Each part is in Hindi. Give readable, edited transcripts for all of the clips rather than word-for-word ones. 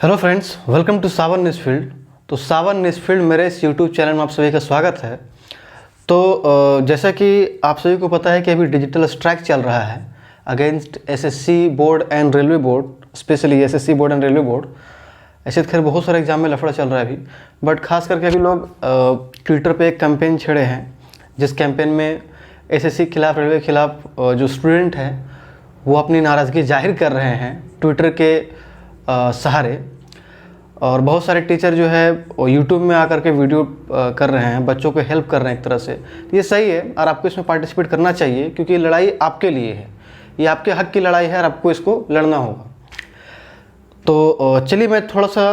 Hello friends, welcome to Sawan news field. तो सावन न्यूज़ फील्ड मेरे इस यूट्यूब चैनल में आप सभी का स्वागत है। तो जैसा कि आप सभी को पता है कि अभी डिजिटल स्ट्राइक चल रहा है against SSC board and railway board, specially SSC board and railway board. ऐसे तो खैर बहुत सारे एग्जाम में लफड़ा चल रहा है अभी, बट खास करके अभी लोग ट्विटर पे एक कैंपेन छेड़े हैं, जिस कैंपेन में एसएससी के खिलाफ, रेलवे के खिलाफ जो स्टूडेंट हैं वो अपनी नाराज़गी जाहिर कर रहे हैं ट्विटर के सहारे। और बहुत सारे टीचर जो है यूट्यूब में आकर के वीडियो कर रहे हैं, बच्चों को हेल्प कर रहे हैं एक तरह से। ये सही है और आपको इसमें पार्टिसिपेट करना चाहिए, क्योंकि ये लड़ाई आपके लिए है, ये आपके हक की लड़ाई है और आपको इसको लड़ना होगा। तो चलिए मैं थोड़ा सा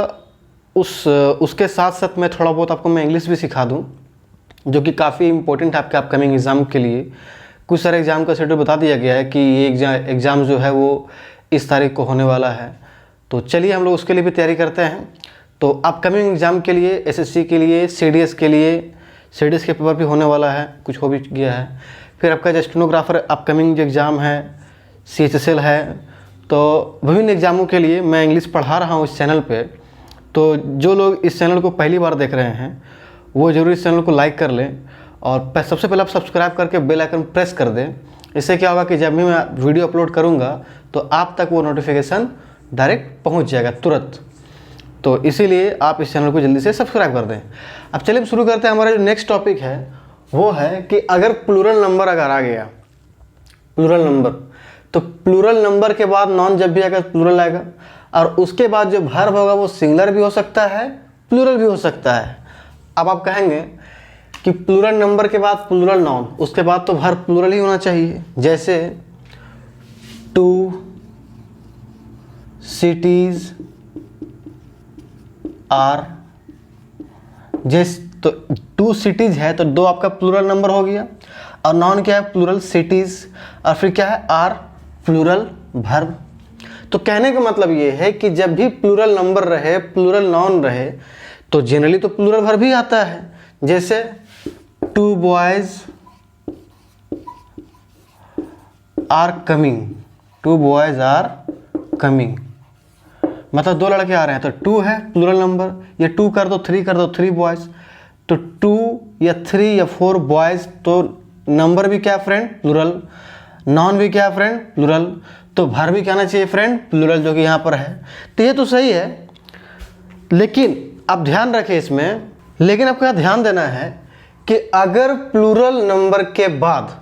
उसके साथ साथ मैं थोड़ा बहुत आपको मैं इंग्लिश भी सिखा दूँ, जो कि काफ़ी इंपॉर्टेंट है आपके अपकमिंग एग्ज़ाम के लिए। कुछ सारे एग्ज़ाम का शेड्यूल बता दिया गया है कि ये एग्ज़ाम जो है वो इस तारीख को होने वाला है। तो चलिए हम लोग उसके लिए भी तैयारी करते हैं। तो अपकमिंग एग्ज़ाम के लिए, एसएससी के लिए, सीडीएस के लिए, सीडीएस के पेपर भी होने वाला है, कुछ हो भी गया है। फिर आपका जो स्टेनोग्राफर अपकमिंग जो एग्ज़ाम है, सीएचएसएल है। तो विभिन्न एग्ज़ामों के लिए मैं इंग्लिश पढ़ा रहा हूँ इस चैनल पे। तो जो लोग इस चैनल को पहली बार देख रहे हैं वो ज़रूर इस चैनल को लाइक कर लें और सबसे पहले आप सब्सक्राइब करके बेल आइकन प्रेस कर दें। इससे क्या होगा कि जब भी मैं वीडियो अपलोड करूँगा तो आप तक वो नोटिफिकेशन डायरेक्ट पहुंच जाएगा तुरंत। तो इसीलिए आप इस चैनल को जल्दी से सब्सक्राइब कर दें। अब चलिए शुरू करते हैं। हमारा जो नेक्स्ट टॉपिक है वो है कि अगर प्लूरल नंबर अगर आ गया, प्लूरल नंबर, तो प्लूरल नंबर के बाद नॉन जब भी आएगा प्लूरल आएगा, और उसके बाद जो वर्ब होगा वो सिंगुलर भी हो सकता है, प्लूरल भी हो सकता है। अब आप कहेंगे कि प्लूरल नंबर के बाद प्लूरल नॉन, उसके बाद तो वर्ब प्लूरल ही होना चाहिए। जैसे टू सिटीज आर, तो टू सिटीज है तो दो आपका प्लूरल नंबर हो गया, और नॉन क्या है, प्लूरल सिटीज, और फिर क्या है, आर प्लूरल वर्ब। तो कहने का मतलब ये है कि जब भी प्लूरल नंबर रहे, प्लूरल नॉन रहे, तो जनरली तो प्लूरल वर्ब भी आता है। जैसे two boys are coming, two boys are coming, मतलब दो लड़के आ रहे हैं, तो टू है प्लूरल नंबर, ये टू कर दो, थ्री कर दो, थ्री बॉयज। तो टू या थ्री या फोर बॉयज, तो नंबर भी क्या फ्रेंड, प्लूरल, नॉन भी क्या फ्रेंड, प्लूरल, तो वर्ब भी क्या आना चाहिए फ्रेंड, प्लूरल, जो कि यहाँ पर है। तो ये तो सही है, लेकिन अब ध्यान रखें इसमें, लेकिन आपको यहाँ ध्यान देना है कि अगर प्लूरल नंबर के बाद,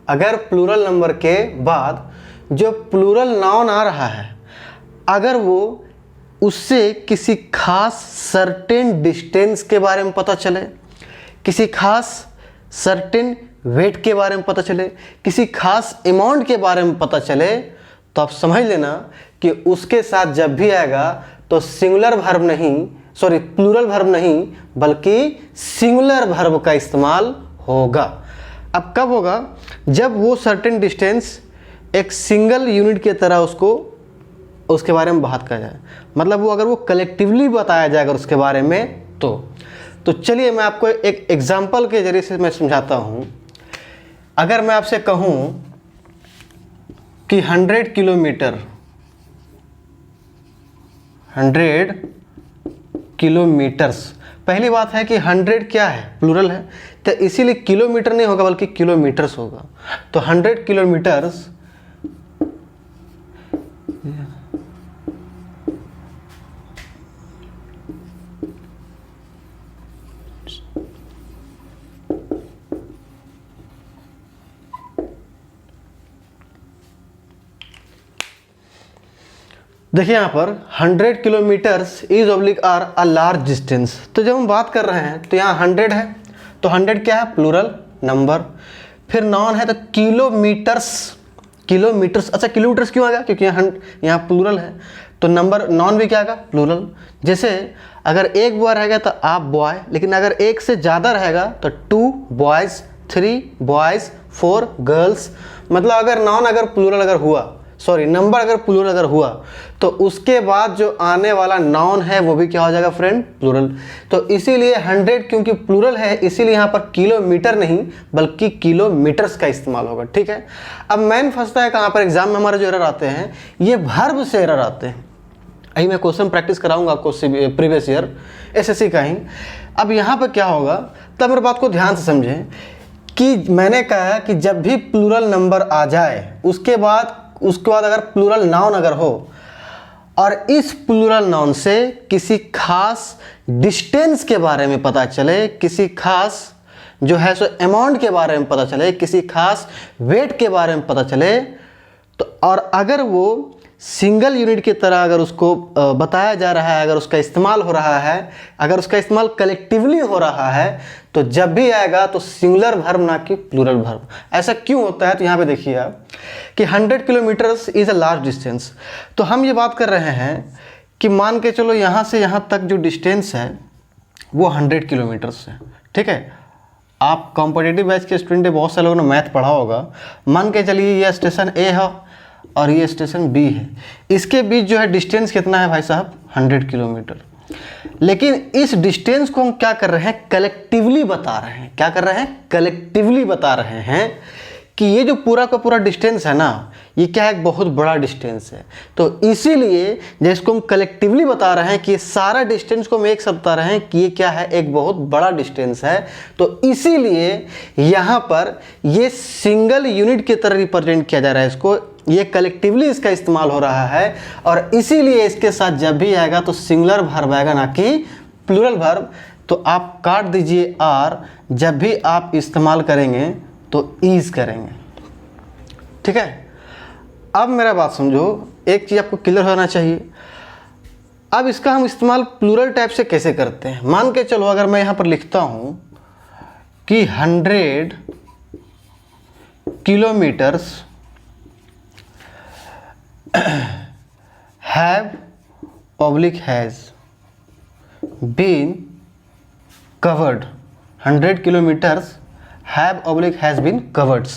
अगर प्लूरल नंबर के बाद जो प्लूरल नाउन आ रहा है, अगर वो उससे किसी खास सर्टेन डिस्टेंस के बारे में पता चले, किसी खास सर्टेन वेट के बारे में पता चले, किसी खास अमाउंट के बारे में पता चले, तो आप समझ लेना कि उसके साथ जब भी आएगा तो सिंगुलर वर्ब नहीं, सॉरी प्लूरल वर्ब नहीं, बल्कि सिंगुलर वर्ब का इस्तेमाल होगा। अब कब होगा, जब वो सर्टेन डिस्टेंस एक सिंगल यूनिट की तरह उसके बारे में बात किया जाए, मतलब वो अगर वो कलेक्टिवली बताया जाए अगर उसके बारे में, तो चलिए मैं आपको एक एग्जांपल के जरिए से मैं समझाता हूँ। अगर मैं आपसे कहूँ कि 100 किलोमीटर, 100 किलोमीटर्स, पहली बात है कि 100 क्या है, प्लूरल है, तो इसीलिए किलोमीटर नहीं होगा बल्कि किलोमीटर्स होगा। तो 100 किलोमीटर्स, देखिए यहाँ पर 100 kilometres is oblique are a large distance. तो जब हम बात कर रहे हैं तो यहाँ 100 है, तो 100 क्या है, प्लूरल नंबर। फिर नॉन है तो किलोमीटर्स, किलोमीटर्स, अच्छा किलोमीटर्स क्यों आ गया, क्योंकि यहाँ प्लूरल है, तो नंबर नॉन भी क्या आएगा, प्लूरल। जैसे अगर एक बॉय रहेगा तो आप बॉय, लेकिन अगर एक से ज़्यादा रहेगा तो 2 बॉयज़, 3 बॉयज़, 4 गर्ल्स। मतलब अगर नॉन अगर प्लूरल अगर हुआ, सॉरी नंबर अगर प्लूरल अगर हुआ, तो उसके बाद जो आने वाला नाउन है वो भी क्या हो जाएगा फ्रेंड, प्लूरल। तो इसीलिए 100 क्योंकि प्लूरल है, इसीलिए यहाँ पर किलोमीटर नहीं बल्कि किलोमीटर्स का इस्तेमाल होगा। ठीक है, अब मेन फंसता है कहाँ पर, एग्जाम में हमारे जो एरर आते हैं ये वर्ब से एरर आते हैं। अभी मैं क्वेश्चन प्रैक्टिस कराऊंगा आपको प्रीवियस ईयर एसएससी का ही। अब यहाँ पर क्या होगा, तब मेरे बात को ध्यान से समझें कि मैंने कहा कि जब भी प्लूरल नंबर आ जाए उसके बाद अगर प्लूरल नाउन अगर हो और इस प्लूरल नाउन से किसी खास डिस्टेंस के बारे में पता चले, किसी खास जो है सो अमाउंट के बारे में पता चले, किसी खास वेट के बारे में पता चले, तो और अगर वो सिंगल यूनिट की तरह अगर उसको बताया जा रहा है, अगर उसका इस्तेमाल हो रहा है, अगर उसका इस्तेमाल कलेक्टिवली हो रहा है, तो जब भी आएगा तो सिंगुलर वर्ब ना कि प्लूरल वर्ब। ऐसा क्यों होता है, तो यहाँ पे देखिए आप कि 100 kilometres is a large distance. तो हम ये बात कर रहे हैं कि मान के चलो यहाँ से यहाँ तक जो डिस्टेंस है वो 100 किलोमीटर्स है, ठीक है। आप कॉम्पिटिटिव बैच के स्टूडेंट है, बहुत सारे लोगों ने मैथ पढ़ा होगा। मान के चलिए ये स्टेशन ए है और ये स्टेशन बी है, इसके बीच जो है डिस्टेंस कितना है भाई साहब, 100 किलोमीटर। लेकिन इस डिस्टेंस को हम क्या कर रहे हैं, कलेक्टिवली बता रहे हैं। क्या कर रहे हैं, कलेक्टिवली बता रहे हैं कि ये जो पूरा का पूरा डिस्टेंस है ना, ये क्या है, एक बहुत बड़ा डिस्टेंस है। तो इसीलिए जिसको हम कलेक्टिवली बता रहे हैं कि ये सारा डिस्टेंस को हम एक साथ बता रहे हैं कि ये क्या है, एक बहुत बड़ा डिस्टेंस है। तो इसीलिए यहाँ पर ये सिंगल यूनिट की तरह रिप्रेजेंट किया जा रहा है, इसको ये कलेक्टिवली इसका इस्तेमाल हो रहा है। और इसीलिए इसके साथ जब भी आएगा तो सिंगुलर वर्ब आएगा ना कि प्लूरल वर्ब। तो आप काट दीजिए आर, जब भी आप इस्तेमाल करेंगे तो ईज करेंगे, ठीक है। अब मेरा बात समझो, एक चीज़ आपको क्लियर होना चाहिए। अब इसका हम इस्तेमाल प्लूरल टाइप से कैसे करते हैं। मान के चलो अगर मैं यहाँ पर लिखता हूँ कि 100 kilometres have oblique has been covered, 100 kilometres have oblique has been covered।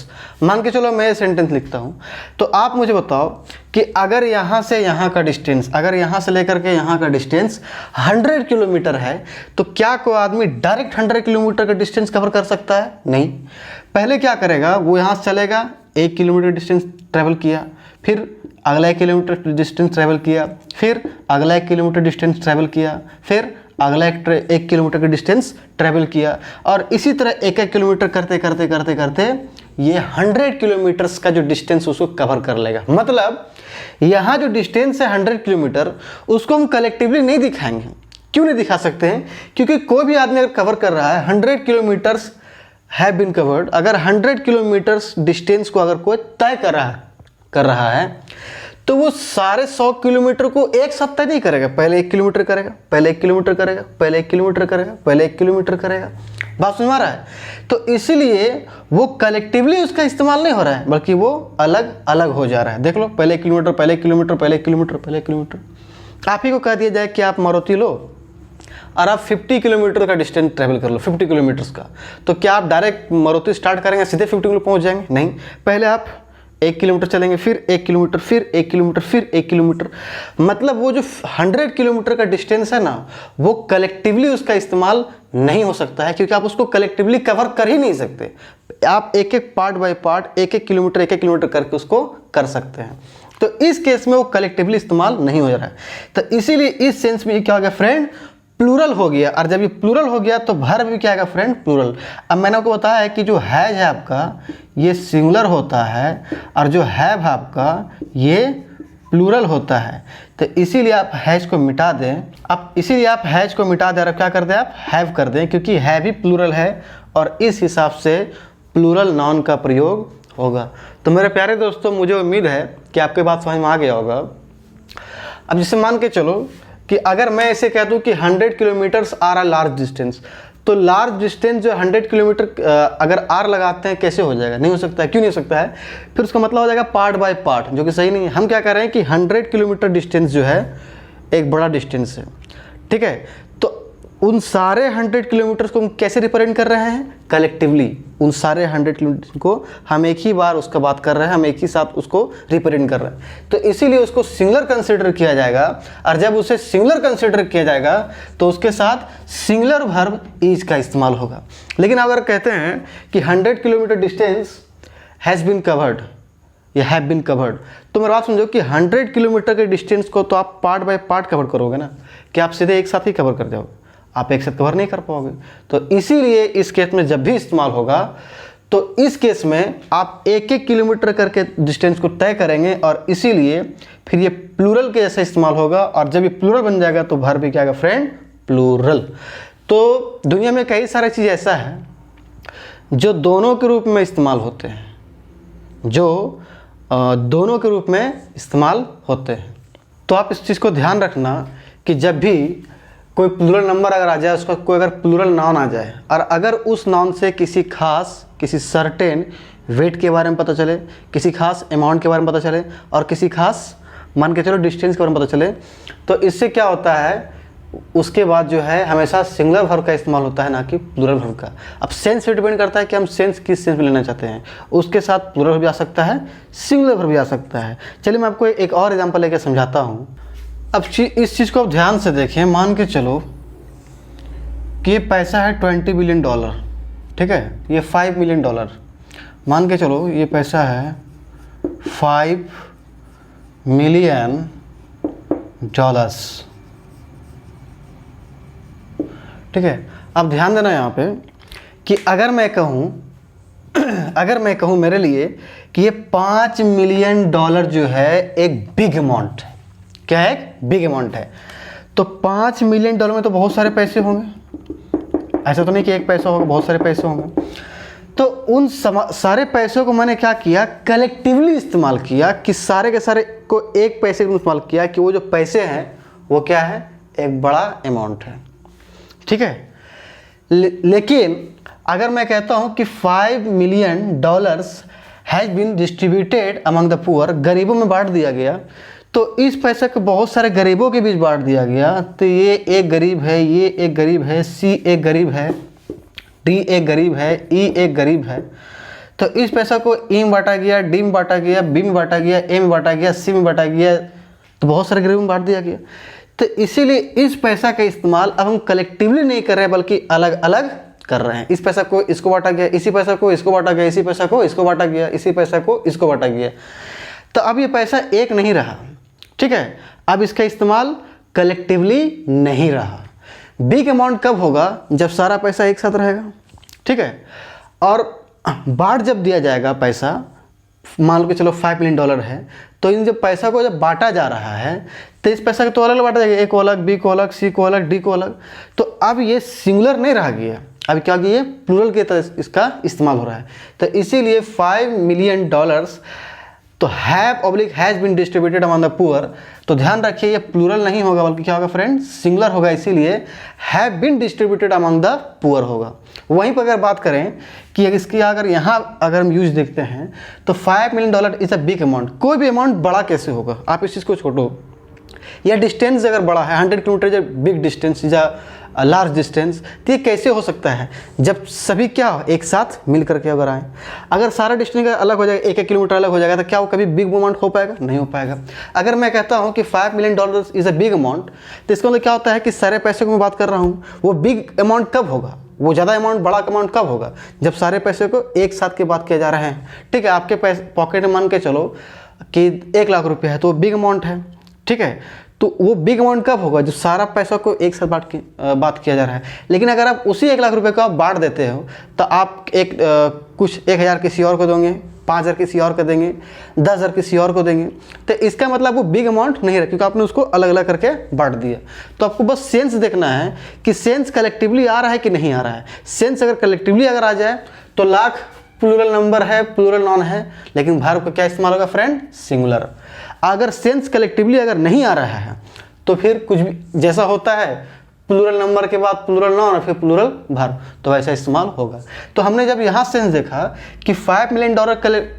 मान के चलो मैं ये सेंटेंस लिखता हूँ, तो आप मुझे बताओ कि अगर यहाँ से यहाँ का डिस्टेंस, अगर यहाँ से लेकर के यहाँ का डिस्टेंस 100 किलोमीटर है, तो क्या कोई आदमी डायरेक्ट 100 किलोमीटर का डिस्टेंस कवर कर सकता है? नहीं। पहले क्या करेगा, वो यहाँ से चलेगा, 1 किलोमीटर डिस्टेंस ट्रैवल किया, फिर अगला 1 किलोमीटर डिस्टेंस ट्रैवल किया, फिर अगला 1 किलोमीटर डिस्टेंस ट्रैवल किया, फिर अगला 1 किलोमीटर का डिस्टेंस ट्रैवल किया, और इसी तरह 1-1 किलोमीटर करते करते करते करते ये 100 किलोमीटर्स का जो डिस्टेंस उसको कवर कर लेगा। मतलब यहाँ जो डिस्टेंस है 100 किलोमीटर, उसको हम कलेक्टिवली नहीं दिखाएंगे। क्यों नहीं दिखा सकते हैं? क्योंकि कोई भी आदमी अगर कवर कर रहा है 100 किलोमीटर्स हैव बीन कवर्ड, अगर 100 किलोमीटर्स डिस्टेंस को अगर कोई तय कर रहा है तो वो सारे 100 किलोमीटर को एक साथ तय नहीं करेगा। पहले 1 किलोमीटर करेगा, पहले 1 किलोमीटर करेगा, पहले 1 किलोमीटर करेगा, पहले 1 किलोमीटर करेगा। बात समझ में आ रहा है? तो इसीलिए वो कलेक्टिवली उसका इस्तेमाल नहीं हो रहा है, बल्कि वो अलग अलग हो जा रहा है। देख लो, पहले 1 किलोमीटर, पहले 1 किलोमीटर, पहले 1 किलोमीटर, पहले 1 किलोमीटर। आप ही को कह दिया जाए कि आप मारुति लो और आप 50 किलोमीटर का डिस्टेंस ट्रैवल कर लो, 50 किलोमीटर्स का, तो क्या आप डायरेक्ट मारुति स्टार्ट करेंगे, सीधे 50 किलोमीटर पहुंच जाएंगे? नहीं, पहले आप 1 किलोमीटर चलेंगे, फिर 1 किलोमीटर, फिर 1 किलोमीटर, फिर 1 किलोमीटर। मतलब वो जो 100 किलोमीटर का डिस्टेंस है ना, वो कलेक्टिवली उसका इस्तेमाल नहीं हो सकता है, क्योंकि आप उसको कलेक्टिवली कवर कर ही नहीं सकते। आप एक एक part by part, 1-1 kilometre, 1-1 kilometre करके उसको कर सकते हैं। तो इस केस में वो कलेक्टिवली इस्तेमाल नहीं हो रहा है। तो इसीलिए इस सेंस में क्या हो गया फ्रेंड, प्लूरल हो गया। और जब ये प्लूरल हो गया तो वर्ब भी क्या आएगा फ्रेंड, प्लूरल। अब मैंने आपको बताया है कि जो हैज है आपका ये सिंगुलर होता है, और जो हैव है आपका ये प्लूरल होता है। तो इसीलिए आप हैज को मिटा दें, आप इसीलिए आप हैज को मिटा दें और क्या कर दें, आप हैव कर दें, क्योंकि हैव भी प्लूरल है और इस हिसाब से प्लूरल नाउन का प्रयोग होगा। तो मेरे प्यारे दोस्तों, मुझे उम्मीद है कि आपके बात समझ में आ गया होगा। अब जैसे मान के चलो कि अगर मैं ऐसे कह दूं कि 100 kilometres are a large distance, तो लार्ज डिस्टेंस जो 100 किलोमीटर अगर आर लगाते हैं कैसे हो जाएगा? नहीं हो सकता है। क्यों नहीं हो सकता है? फिर उसका मतलब हो जाएगा पार्ट बाय पार्ट, जो कि सही नहीं है। हम क्या कह रहे हैं कि 100 किलोमीटर डिस्टेंस जो है एक बड़ा डिस्टेंस है, ठीक है। तो उन सारे 100 किलोमीटर्स को हम कैसे रिप्रेजेंट कर रहे हैं? कलेक्टिवली। उन सारे 100 किलोमीटर को हम एक ही बार उसका बात कर रहे हैं, हम एक ही साथ उसको रिप्रेजेंट कर रहे हैं। तो इसीलिए उसको सिंगुलर कंसीडर किया जाएगा, और जब उसे सिंगुलर कंसीडर किया जाएगा तो उसके साथ सिंगुलर वर्ब इज का इस्तेमाल होगा। लेकिन अगर कहते हैं कि 100 kilometre distance has been covered, ये हैव बीन कवर्ड। तो मेरी बात समझो कि 100 किलोमीटर के डिस्टेंस को तो आप पार्ट बाय पार्ट कवर करोगे ना, कि आप सीधे एक साथ ही कवर कर जाओगे, आप एक साथ कवर नहीं कर पाओगे। तो इसीलिए इस केस में जब भी इस्तेमाल होगा तो इस केस में आप एक एक किलोमीटर करके डिस्टेंस को तय करेंगे, और इसीलिए फिर ये प्लूरल के जैसा इस्तेमाल होगा। और जब ये प्लूरल बन जाएगा तो वर्ब भी क्या आएगा फ्रेंड, प्लूरल। तो दुनिया में कई सारे चीज़ ऐसा है जो दोनों के रूप में इस्तेमाल होते हैं, जो दोनों के रूप में इस्तेमाल होते हैं। तो आप इस चीज़ को ध्यान रखना कि जब भी कोई प्लूरल नंबर अगर आ जाए, उसका कोई अगर प्लूरल नाउन आ जाए, और अगर उस नाउन से किसी खास, किसी सर्टेन वेट के बारे में पता चले, किसी खास अमाउंट के बारे में पता चले, और किसी खास मान के चलो डिस्टेंस के बारे में पता चले, तो इससे क्या होता है, उसके बाद जो है हमेशा सिंगुलर वर्ब का इस्तेमाल होता है, ना कि प्लूरल वर्ब का। अब सेंस पे डिपेंड करता है कि हम सेंस किस सेंस में लेना चाहते हैं, उसके साथ प्लूरल वर्ब भी आ सकता है, सिंगुलर वर्ब भी आ सकता है। चलिए मैं आपको एक और एग्जांपल लेकर समझाता हूँ। अब इस चीज़ को आप ध्यान से देखें। मान के चलो कि ये पैसा है $20 बिलियन, ठीक है, ये $5 मिलियन। मान के चलो ये पैसा है $5 मिलियन। ठीक है, अब ध्यान देना यहाँ पे कि अगर मैं कहूँ मेरे लिए कि ये $5 मिलियन जो है एक बिग अमाउंट है। क्या है? एक बिग अमाउंट है। तो $5 मिलियन में तो बहुत सारे पैसे होंगे, ऐसा तो नहीं कि एक पैसा होगा, बहुत सारे पैसे होंगे। तो उन सारे पैसों को मैंने क्या किया, कलेक्टिवली इस्तेमाल किया, कि सारे के सारे को एक पैसे को इस्तेमाल किया, कि वो जो पैसे हैं वो क्या है, एक बड़ा अमाउंट है। ठीक है, लेकिन अगर मैं कहता हूं कि $5 million has been distributed among the poor, गरीबों में बांट दिया गया, तो इस पैसे को बहुत सारे गरीबों के बीच बांट दिया गया। तो ये एक गरीब है, ये एक गरीब है, सी एक गरीब है, डी एक गरीब है, ई एक गरीब है। तो इस पैसा को ई में बांटा गया, डी में बांटा गया, बी में बांटा गया, ए में बांटा गया, सी में बांटा गया, तो बहुत सारे गरीबों में बांट दिया गया। तो इसीलिए इस पैसा का इस्तेमाल अब हम कलेक्टिवली नहीं कर रहे हैं, बल्कि अलग अलग कर रहे हैं। इस पैसा को इसको बांटा गया, इसी पैसा को इसको बांटा गया, इसी पैसा को इसको बांटा गया, इसी पैसा को इसको बांटा गया। तो अब ये पैसा एक नहीं रहा, ठीक है, अब इसका इस्तेमाल कलेक्टिवली नहीं रहा। बिग अमाउंट कब होगा, जब सारा पैसा एक साथ रहेगा, ठीक है। और बांट जब दिया जाएगा पैसा, मान लो कि चलो $5 मिलियन है, तो इन जब पैसा को जब बांटा जा रहा है, तो इस पैसा को तो अलग बांटा जाएगा, ए को अलग, बी को अलग, सी को अलग, डी को अलग। तो अब ये सिंगुलर नहीं रह गया, अब क्या कि ये प्लूरल के तरह इसका इस्तेमाल हो रहा है। तो इसीलिए $5 मिलियन तो has been distributed among the poor, तो ध्यान रखिए ये प्लूरल नहीं होगा, बल्कि क्या होगा फ्रेंड, सिंगुलर होगा। इसीलिए have been distributed among the poor होगा। वहीं पर अगर बात करें कि इसकी अगर यहाँ अगर हम यूज देखते हैं, तो $5 million is a big amount. कोई भी अमाउंट बड़ा कैसे होगा, आप इस चीज़ को छोड़ो, या डिस्टेंस अगर बड़ा है, 100 किलोमीटर बिग डिस्टेंस या लार्ज डिस्टेंस, तो ये कैसे हो सकता है, जब सभी क्या एक साथ मिल करके अगर आए। अगर सारा डिस्टेंस अलग हो जाएगा, 1-1 किलोमीटर अलग हो जाएगा, तो क्या वो कभी बिग अमाउंट हो पाएगा, नहीं हो पाएगा। अगर मैं कहता हूँ कि $5 million is a big amount, तो इसका मतलब क्या होता है कि सारे पैसे को मैं बात कर रहा हूँ, वो बिग अमाउंट कब होगा, वो ज़्यादा अमाउंट, बड़ा अमाउंट कब होगा, जब सारे पैसे को एक साथ के बात किया जा रहे हैं। ठीक है, आपके पैसे पॉकेट में मान के चलो कि 1 लाख रुपये है, तो वो बिग अमाउंट है, ठीक है। तो वो बिग अमाउंट कब होगा, जब सारा पैसा को एक साथ बात किया जा रहा है। लेकिन अगर आप उसी 1 लाख रुपए को आप बांट देते हो, तो आप कुछ 1,000 किसी और को देंगे, 5,000 किसी और को देंगे, 10,000 किसी और को देंगे, तो इसका मतलब वो बिग अमाउंट नहीं रहा, क्योंकि आपने उसको अलग अलग करके बांट दिया। तो आपको बस सेंस देखना है कि सेंस कलेक्टिवली आ रहा है कि नहीं आ रहा है। सेंस अगर कलेक्टिवली अगर आ जाए तो लाख प्लूरल नंबर है, प्लूरल नॉन है, लेकिन वर्ब का क्या इस्तेमाल होगा फ्रेंड, सिंगुलर। अगर सेंस कलेक्टिवली अगर नहीं आ रहा है, तो फिर कुछ भी जैसा होता है, प्लूरल नंबर के बाद प्लूरल नॉन और फिर प्लूरल वर्ब, तो वैसा इस्तेमाल होगा। तो हमने जब यहाँ सेंस देखा कि $5 मिलियन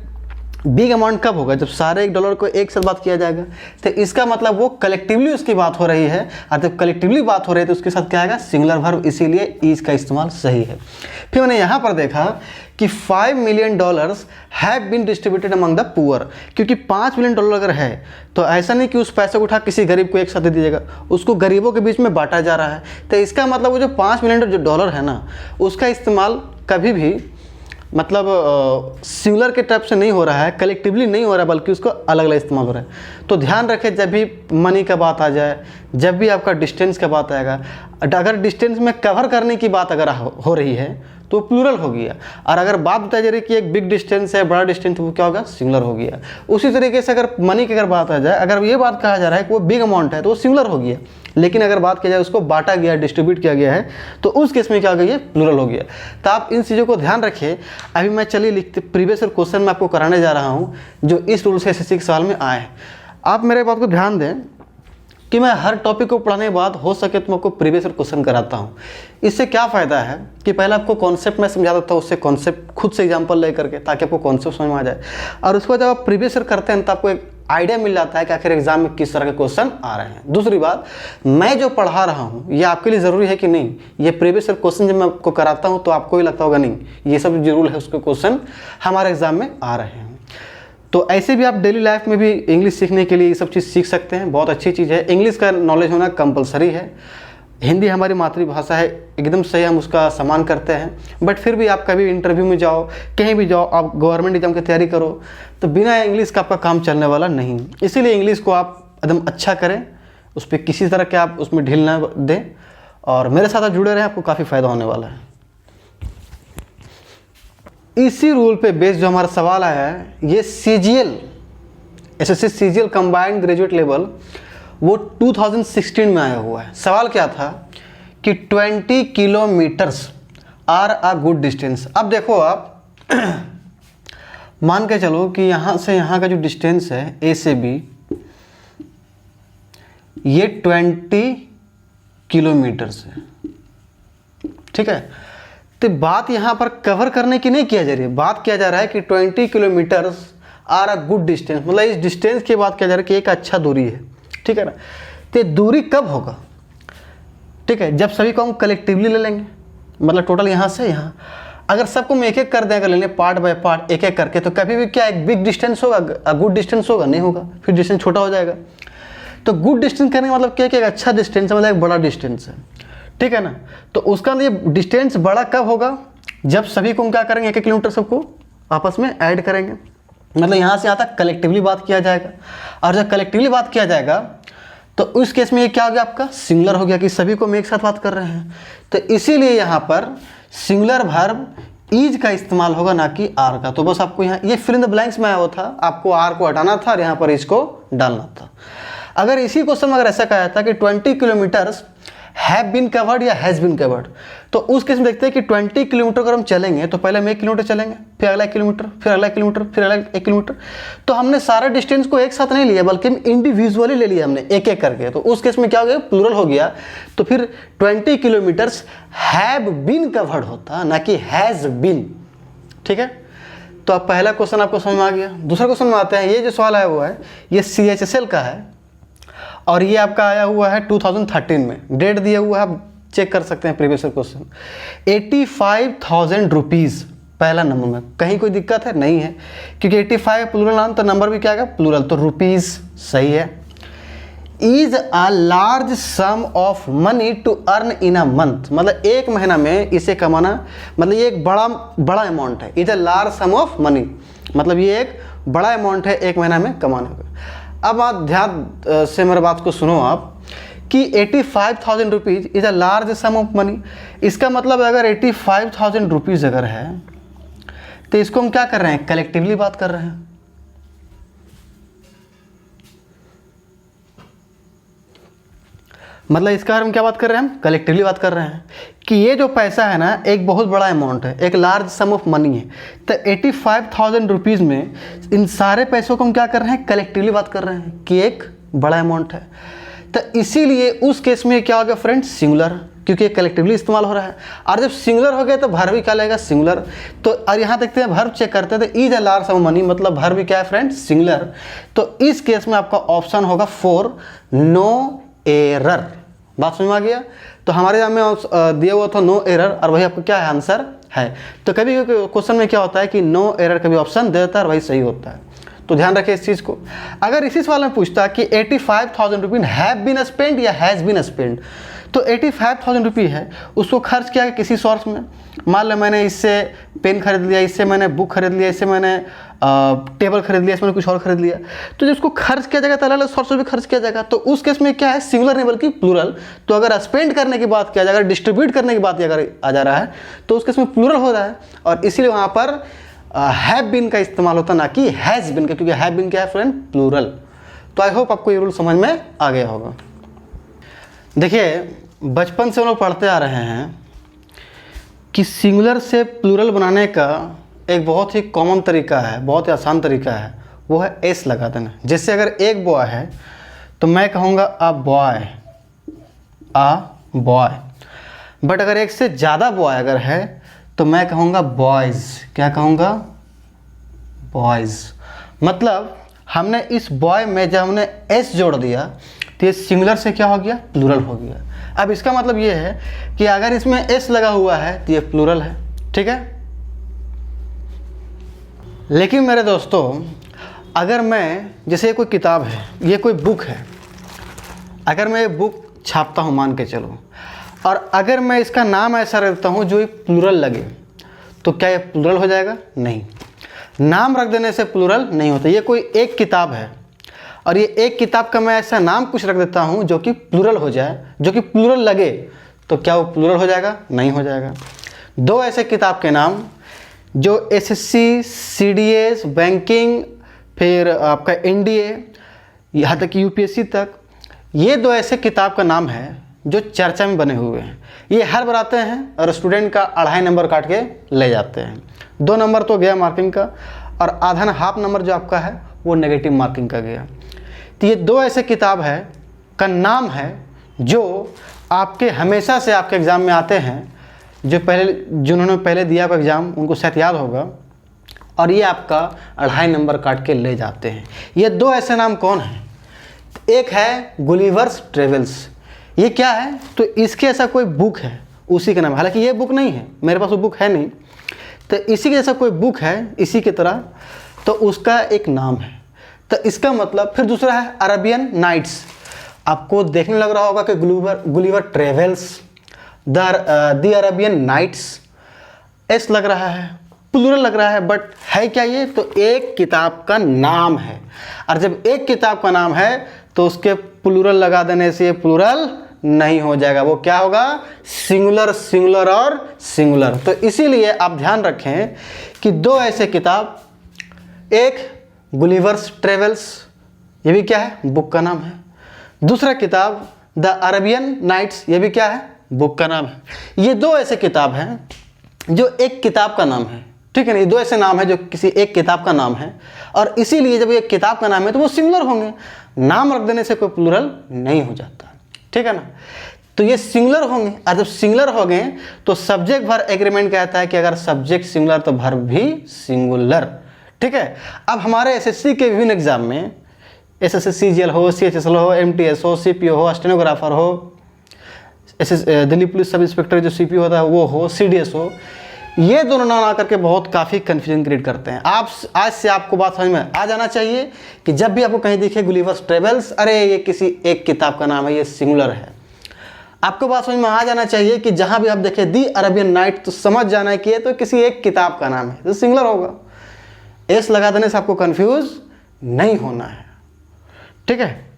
बिग अमाउंट कब होगा, जब सारे $1 को एक साथ बात किया जाएगा, तो इसका मतलब वो कलेक्टिवली उसकी बात हो रही है। और जब कलेक्टिवली बात हो रही है तो उसके साथ क्या आएगा, सिंगुलर वर्ब, इसीलिए इज का इस्तेमाल सही है। फिर मैंने यहाँ पर देखा कि $5 million have been distributed among the poor, क्योंकि $5 मिलियन अगर है, तो ऐसा नहीं कि उस पैसे को उठा किसी गरीब को एक साथ दे दीजिएगा, उसको गरीबों के बीच में बांटा जा रहा है। तो इसका मतलब वो जो $5 मिलियन है ना, उसका इस्तेमाल कभी भी मतलब सिंगुलर के टाइप से नहीं हो रहा है, कलेक्टिवली नहीं हो रहा है, बल्कि उसको अलग अलग इस्तेमाल हो रहा है। तो ध्यान रखें, जब भी मनी का बात आ जाए, जब भी आपका डिस्टेंस का बात आएगा, अगर डिस्टेंस में कवर करने की बात अगर हो रही है तो प्लूरल हो गया, और अगर बात बताई जा रही है कि एक बिग डिस्टेंस है, बड़ा डिस्टेंस, वो क्या होगा, सिंगुलर हो गया। उसी तरीके से अगर मनी की अगर बात आ जाए, अगर ये बात कहा जा रहा है कि वो बिग अमाउंट है तो वो सिंगुलर हो गया, लेकिन अगर बात किया जाए उसको बांटा गया, डिस्ट्रीब्यूट किया गया है, तो उस केस में क्या हो गया, प्लूरल हो गया। तो आप इन चीज़ों को ध्यान रखिए। अभी मैं चलिए लिखते प्रीवियस क्वेश्चन में आपको कराने जा रहा हूँ जो इस रूल से एसएससी के सवाल में आए हैं। आप मेरे बात को ध्यान दें कि मैं हर टॉपिक को पढ़ाने के बाद हो सके तो मैं आपको प्रीवियस क्वेश्चन कराता हूँ। इससे क्या फ़ायदा है कि पहले आपको कॉन्सेप्ट मैं समझा देता हूँ, उससे कॉन्सेप्ट खुद से एग्जांपल ले करके, ताकि आपको कॉन्सेप्ट समझ में आ जाए, और उसके बाद जब आप प्रीवियस करते हैं तो आपको एक आइडिया मिल जाता है कि आखिर एग्जाम में किस तरह के क्वेश्चन आ रहे हैं। दूसरी बात, मैं जो पढ़ा रहा हूँ ये आपके लिए ज़रूरी है कि नहीं, ये प्रीवियस क्वेश्चन जब मैं आपको कराता हूँ तो आपको ही लगता होगा नहीं ये सब जो रूल है उसके क्वेश्चन हमारे एग्जाम में आ रहे हैं। तो ऐसे भी आप डेली लाइफ में भी इंग्लिश सीखने के लिए ये सब चीज़ सीख सकते हैं, बहुत अच्छी चीज़ है। इंग्लिश का नॉलेज होना कंपलसरी है। हिंदी हमारी मातृभाषा है, एकदम सही, हम उसका सम्मान करते हैं, बट फिर भी आप कभी इंटरव्यू में जाओ, कहीं भी जाओ, आप गवर्नमेंट एग्जाम की तैयारी करो, तो बिना इंग्लिश का आपका काम चलने वाला नहीं। इसीलिए इंग्लिश को आप एकदम अच्छा करें, उस पर किसी तरह के आप उसमें ढील ना दें, और मेरे साथ आप जुड़े रहें, आपको काफ़ी फ़ायदा होने वाला है। इसी रूल पे बेस्ड जो हमारा सवाल आया है, ये CGL SSC CGL combined graduate level वो 2016 में आया हुआ है। सवाल क्या था कि 20 kilometres are a good distance. अब देखो आप मान के चलो कि यहाँ से यहाँ का जो डिस्टेंस है A से B, ये 20 किलोमीटर्स है, ठीक है। तो बात यहाँ पर कवर करने की नहीं किया जा रही है, बात किया जा रहा है कि 20 kilometres are a good distance, मतलब इस डिस्टेंस की बात किया जा रहा है कि एक अच्छा दूरी है, ठीक है ना। तो दूरी कब होगा, ठीक है, जब सभी को हम कलेक्टिवली ले लेंगे, मतलब टोटल यहाँ से यहाँ, अगर सबको हम एक एक कर दें, अगर लेने पार्ट बाय पार्ट एक एक करके, तो कभी भी क्या एक बिग डिस्टेंस होगा, गुड डिस्टेंस होगा, नहीं होगा, फिर डिस्टेंस छोटा हो जाएगा। तो गुड डिस्टेंस करने का मतलब क्या कि एक अच्छा डिस्टेंस है, मतलब एक बड़ा डिस्टेंस है, ठीक है ना। तो उसका ये डिस्टेंस बड़ा कब होगा, जब सभी को हम क्या करेंगे, 1-1 किलोमीटर सबको आपस में ऐड करेंगे, मतलब यहाँ से यहाँ तक कलेक्टिवली बात किया जाएगा। और जब कलेक्टिवली बात किया जाएगा तो उस केस में ये क्या हो गया, आपका सिंगुलर हो गया कि सभी को हम एक साथ बात कर रहे हैं। तो इसीलिए यहाँ पर सिंगुलर वर्ब इज का इस्तेमाल होगा, ना कि आर का। तो बस आपको यहाँ ये फिल इन द ब्लैंक्स में आया हुआ था, आपको आर को हटाना था और यहाँ पर इज को डालना था। अगर इसी क्वेश्चन में अगर ऐसा कहा था कि 20 किलोमीटर्स हैव बीन कवर्ड या हैज़ बीन कवर्ड, तो उस केस में देखते हैं कि 20 किलोमीटर अगर हम चलेंगे तो पहले हम 1 किलोमीटर चलेंगे, फिर अगला 1 किलोमीटर, फिर अगला 1 किलोमीटर, फिर अगला 1 किलोमीटर। तो हमने सारा डिस्टेंस को एक साथ नहीं लिया, बल्कि हम इंडिविजुअली ले लिया हमने एक एक करके। तो उस केस में क्या हो गया, प्लूरल हो गया। तो फिर 20 किलोमीटर्स हैव बीन कवर्ड होता, ना कि हैज़ बीन, ठीक है। तो अब पहला क्वेश्चन आपको समझ में आ गया। दूसरा क्वेश्चन में आते हैं। ये जो सवाल आया हुआ है ये CHSL का है और ये आपका आया हुआ है 2013 में, डेट दिया हुआ है, आप चेक कर सकते हैं प्रीवियस क्वेश्चन। 85,000 रुपीज़ पहला नंबर में, कहीं कोई दिक्कत है नहीं है, क्योंकि 85 प्लूरल नाम, तो नंबर भी क्या है, प्लूरल, तो रुपीज़ सही है। Is a large sum of money to earn in a month, मतलब एक महीना में इसे कमाना, मतलब ये एक बड़ा अमाउंट है। Is a large sum of money, मतलब ये एक बड़ा अमाउंट है एक महीना में कमाने का। अब आप ध्यान से मेरे बात को सुनो आप, कि 85,000 rupees is a large sum of money. इसका मतलब अगर 85,000 रुपीज़ अगर है तो इसको हम क्या कर रहे हैं, कलेक्टिवली बात कर रहे हैं। मतलब इसका हम क्या बात कर रहे हैं, हम कलेक्टिवली बात कर रहे हैं कि ये जो पैसा है ना एक बहुत बड़ा अमाउंट है, एक लार्ज सम ऑफ मनी है। तो 85,000 रुपीज़ में इन सारे पैसों को हम क्या कर रहे हैं, कलेक्टिवली बात कर रहे हैं कि एक बड़ा अमाउंट है। तो इसीलिए उस केस में क्या हो गया फ्रेंड्स, सिंगुलर, क्योंकि कलेक्टिवली इस्तेमाल हो रहा है। और जब सिंगुलर हो गया तो वर्ब भी क्या लगेगा, सिंगुलर। तो और यहाँ देखते हैं वर्ब चेक करते हैं, तो is a large sum of money, मतलब वर्ब भी क्या है फ्रेंड्स, सिंगुलर। तो इस केस में आपका ऑप्शन होगा 4, नो एरर। बात समझ में आ गया। तो हमारे यहाँ में दिया हुआ था नो एरर, और वही आपका क्या है, आंसर है। तो कभी क्वेश्चन में क्या होता है कि नो एरर कभी ऑप्शन दे देता है और वही सही होता है। तो ध्यान रखें इस चीज़ को। अगर इसी सवाल में पूछता कि 85,000 रुपीज़ हैव बीन स्पेंड या हैज़ बीन स्पेंड, तो 85,000 रुपये है, उसको खर्च किया किसी सोर्स में। मान लो मैंने इससे पेन खरीद लिया, इससे मैंने बुक खरीद लिया, इससे मैंने टेबल खरीद लिया, इसमें कुछ और खरीद लिया। तो जब उसको खर्च किया जाएगा तो अलग अलग सोर्स से भी खर्च किया जाएगा। तो उस केस में क्या है, सिंगुलर नहीं बल्कि प्लूरल। तो अगर स्पेंड करने की बात किया जाए, अगर डिस्ट्रीब्यूट करने की बात अगर आ जा रहा है तो उस केस में प्लूरल हो रहा है, और इसीलिए वहाँ पर हैव बीन का इस्तेमाल होता ना कि हैज़ बीन का, क्योंकि हैव बीन क्या है फ्रेंड, प्लूरल। तो आई होप आपको ये रूल समझ में आ गया होगा। देखिए बचपन से हम लोग पढ़ते आ रहे हैं कि सिंगुलर से प्लूरल बनाने का एक बहुत ही कॉमन तरीका है, बहुत ही आसान तरीका है, वो है एस लगा देना। जैसे अगर एक बॉय है तो मैं कहूँगा a boy, a boy. But अगर एक से ज़्यादा बॉय अगर है तो मैं कहूँगा बॉयज़। क्या कहूँगा, बॉयज़। मतलब हमने इस बॉय में जब हमने एस जोड़ दिया तो ये सिंगुलर से क्या हो गया, प्लूरल हो गया। अब इसका मतलब ये है कि अगर इसमें एस लगा हुआ है तो ये प्लूरल है, ठीक है। लेकिन मेरे दोस्तों अगर मैं, जैसे ये कोई किताब है, ये कोई बुक है, अगर मैं ये बुक छापता हूँ मान के चलो, और अगर मैं इसका नाम ऐसा रखता हूँ जो ये प्लूरल लगे, तो क्या ये प्लूरल हो जाएगा? नहीं, नाम रख देने से प्लूरल नहीं होता। ये कोई एक किताब है और ये एक किताब का मैं ऐसा नाम कुछ रख देता हूँ जो कि प्लूरल हो जाए, जो कि प्लूरल लगे, तो क्या वो प्लूरल हो जाएगा? नहीं हो जाएगा। दो ऐसे किताब के नाम जो एसएससी, सीडीएस, बैंकिंग, फिर आपका एनडीए, यहाँ तक यूपीएससी तक, ये दो ऐसे किताब का नाम है जो चर्चा में बने हुए हैं। ये हर बार आते हैं और स्टूडेंट का 2.5 नंबर काट के ले जाते हैं। 2 नंबर तो गया मार्किंग का, और आधा हाफ नंबर जो आपका है वो नेगेटिव मार्किंग का गया। तो ये दो ऐसे किताब है का नाम है जो आपके हमेशा से आपके एग्ज़ाम में आते हैं, जो जिन्होंने पहले दिया हुआ एग्ज़ाम उनको शायद याद होगा, और ये आपका 2.5 नंबर काट के ले जाते हैं। ये दो ऐसे नाम कौन हैं? एक है गुलिवर्स ट्रेवल्स। ये क्या है? तो इसके ऐसा कोई बुक है, उसी का नाम। हालांकि ये बुक नहीं है, मेरे पास वो बुक है नहीं, तो इसी के जैसा कोई बुक है इसी की तरह, तो उसका एक नाम है। तो इसका मतलब फिर दूसरा है अरेबियन नाइट्स। आपको देखने लग रहा होगा कि Gulliver Travels, the Arabian Nights, एस लग रहा है, प्लूरल लग रहा है, बट है क्या ये? तो एक किताब का नाम है, और जब एक किताब का नाम है तो उसके प्लूरल लगा देने से प्लूरल नहीं हो जाएगा। वो क्या होगा? सिंगुलर, सिंगुलर और सिंगुलर। तो इसीलिए आप ध्यान रखें कि दो ऐसे किताब, एक गुलिवर्स ट्रेवल्स, ये भी क्या है? बुक का नाम है। दूसरा किताब द अरेबियन नाइट्स, ये भी क्या है? बुक का नाम है। ये दो ऐसे किताब हैं जो एक किताब का नाम है, ठीक है ना। ये दो ऐसे नाम है जो किसी एक किताब का नाम है, और इसीलिए जब ये किताब का नाम है तो वो सिंगुलर होंगे। नाम रख देने से कोई प्लूरल नहीं हो जाता, ठीक है ना। तो ये सिंगुलर होंगे, और जब सिंगुलर हो गए तो सब्जेक्ट वर्ब एग्रीमेंट कहता है कि अगर सब्जेक्ट सिंगुलर तो वर्ब भी सिंगुलर, ठीक है। अब हमारे एसएससी के विभिन्न एग्जाम में, एसएससी सीजीएल हो, सीएचएसएल हो, एमटीएस हो, सीपीओ हो, स्टेनोग्राफर हो, दिल्ली पुलिस सब इंस्पेक्टर जो सीपीओ होता है वो हो, सीडीएस हो, ये दोनों नाम आकर के बहुत काफ़ी कन्फ्यूजन क्रिएट करते हैं। आप आज से आपको बात समझ में आ जाना चाहिए कि जब भी आपको कहीं दिखे गुलिवर्स ट्रेवल्स, अरे ये किसी एक किताब का नाम है, ये सिंगुलर है। आपको बात समझ में आ जाना चाहिए कि जहाँ भी आप देखें दी अरेबियन नाइट, तो समझ जाना है कि ये तो किसी एक किताब का नाम है, तो सिंगुलर होगा। एस लगा देने से आपको कन्फ्यूज नहीं होना है, ठीक है।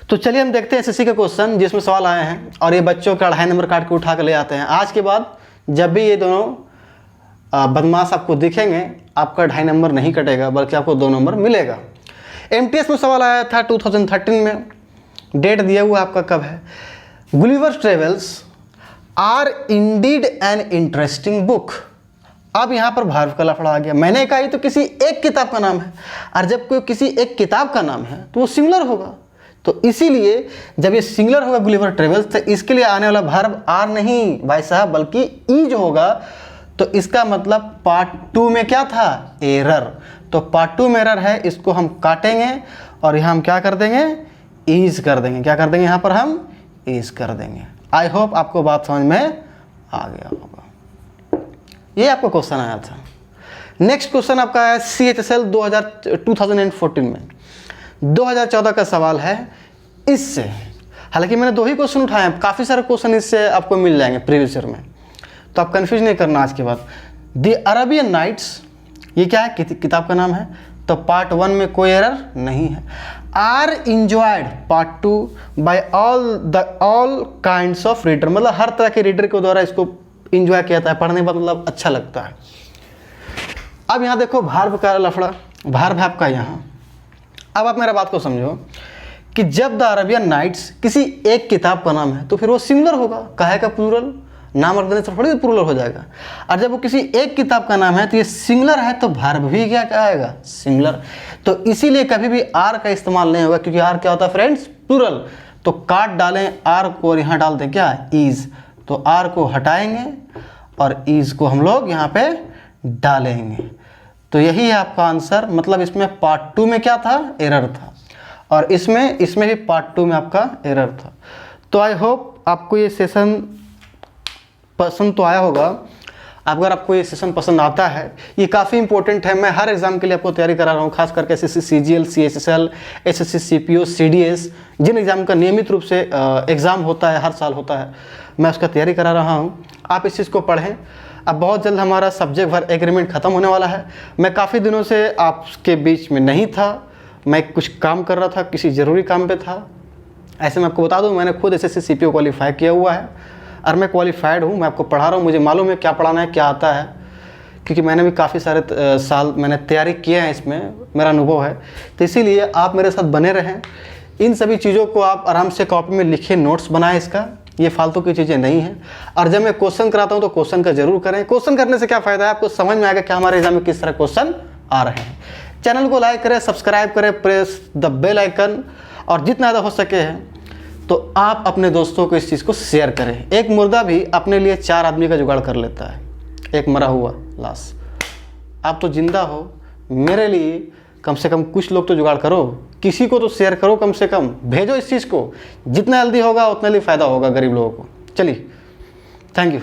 तो चलिए हम देखते हैं एसएससी का क्वेश्चन जिसमें सवाल आए हैं, और ये बच्चों का 2.5 नंबर काट के उठा के ले आते हैं। आज के बाद जब भी ये दोनों बदमाश आपको दिखेंगे, आपका 2.5 नंबर नहीं कटेगा, बल्कि आपको 2 नंबर मिलेगा। एमटीएस में सवाल आया था 2013 में, डेट दिया हुआ आपका कब है। Gulliver's Travels are indeed an interesting book. अब यहाँ पर वर्ब का लफड़ा आ गया। मैंने कहा ये तो किसी एक किताब का नाम है, और जब कोई किसी एक किताब का नाम है तो वो सिंगुलर होगा। तो इसीलिए जब ये सिंगुलर होगा गुलिवर ट्रेवल्स, तो इसके लिए आने वाला वर्ब आर नहीं भाई साहब, बल्कि ईज होगा। तो इसका मतलब पार्ट 2 में क्या था? एरर। तो पार्ट 2 में एरर है, इसको हम काटेंगे और यहाँ हम क्या कर देंगे? ईज कर देंगे। क्या कर देंगे? यहाँ पर हम ईज कर देंगे। आई होप आपको बात समझ में आ गया होगा। ये आपका क्वेश्चन आया था। नेक्स्ट क्वेश्चन आपका है CHSL 2014 में। 2014 का सवाल है, इससे हालांकि मैंने 2 ही क्वेश्चन उठाए हैं, काफ़ी सारे क्वेश्चन इससे आपको मिल जाएंगे प्रीवियस ईयर में, तो आप कन्फ्यूज नहीं करना आज के बाद। द अरेबियन नाइट्स, ये क्या है, किताब का नाम है, तो पार्ट 1 में कोई एरर नहीं है। Are enjoyed part 2 by all kinds of reader, मतलब हर तरह के रीडर के द्वारा इसको इंजॉय किया जाता है, पढ़ने में मतलब अच्छा लगता है। अब यहाँ देखो भार्ब का लफड़ा, भार्ब है आपका यहाँ। अब आप मेरा बात को समझो कि जब द अरेबियन नाइट्स किसी एक किताब का नाम है तो फिर वो सिंगुलर होगा, काहे का प्लूरल, नाम रख देने से थोड़ी प्लूरल हो जाएगा। और जब वो किसी एक किताब का नाम है तो ये सिंगुलर है, तो भार्ब भी क्या आएगा, सिंगुलर। तो इसीलिए कभी भी आर का इस्तेमाल नहीं होगा, क्योंकि आर क्या होता है फ्रेंड्स, प्लूरल। तो काट डालें आर को और यहाँ डाल दें क्या, ईज, तो आर को हटाएंगे और ईज को हम लोग यहाँ पे डालेंगे। तो यही है आपका आंसर। मतलब इसमें पार्ट 2 में क्या था, एरर था, और इसमें भी पार्ट 2 में आपका एरर था। तो आई होप आपको ये सेशन पसंद तो आया होगा। अगर आपको ये सेशन पसंद आता है, ये काफ़ी इंपॉर्टेंट है, मैं हर एग्जाम के लिए आपको तैयारी करा रहा हूँ, खास करके SSC CGL, CSSL, SSC CPO, CDS, जिन एग्जाम का नियमित रूप से एग्ज़ाम होता है, हर साल होता है, मैं उसका तैयारी करा रहा हूँ। आप इस चीज़ को पढ़ें। अब बहुत जल्द हमारा सब्जेक्ट भर एग्रीमेंट ख़त्म होने वाला है। मैं काफ़ी दिनों से आपके बीच में नहीं था, मैं कुछ काम कर रहा था, किसी ज़रूरी काम पे था। ऐसे मैं आपको बता दूं, मैंने खुद एसएससी सीपीओ क्वालिफाई किया हुआ है और मैं क्वालिफाइड हूँ। मैं आपको पढ़ा रहा हूँ, मुझे मालूम है क्या पढ़ाना है, क्या आता है, क्योंकि मैंने भी काफ़ी सारे साल मैंने तैयारी किए हैं, इसमें मेरा अनुभव है। तो इसीलिए आप मेरे साथ बने रहें। इन सभी चीज़ों को आप आराम से कॉपी में लिखें, नोट्स बनाएं, इसका ये फालतू की चीज़ें नहीं हैं। और जब मैं क्वेश्चन कराता हूँ तो क्वेश्चन का जरूर करें। क्वेश्चन करने से क्या फ़ायदा है, आपको समझ में आएगा कि हमारे एग्जाम में किस तरह क्वेश्चन आ रहे हैं। चैनल को लाइक करें, सब्सक्राइब करें, प्रेस द बेल आइकन, और जितना ज़्यादा हो सके है तो आप अपने दोस्तों को इस चीज़ को शेयर करें। एक मुर्दा भी अपने लिए 4 आदमी का जुगाड़ कर लेता है, एक मरा हुआ लाश। आप तो जिंदा हो, मेरे लिए कम से कम कुछ लोग तो जुगाड़ करो, किसी को तो शेयर करो, कम से कम भेजो इस चीज़ को। जितना जल्दी होगा उतना ही फ़ायदा होगा गरीब लोगों को। चलिए, थैंक यू।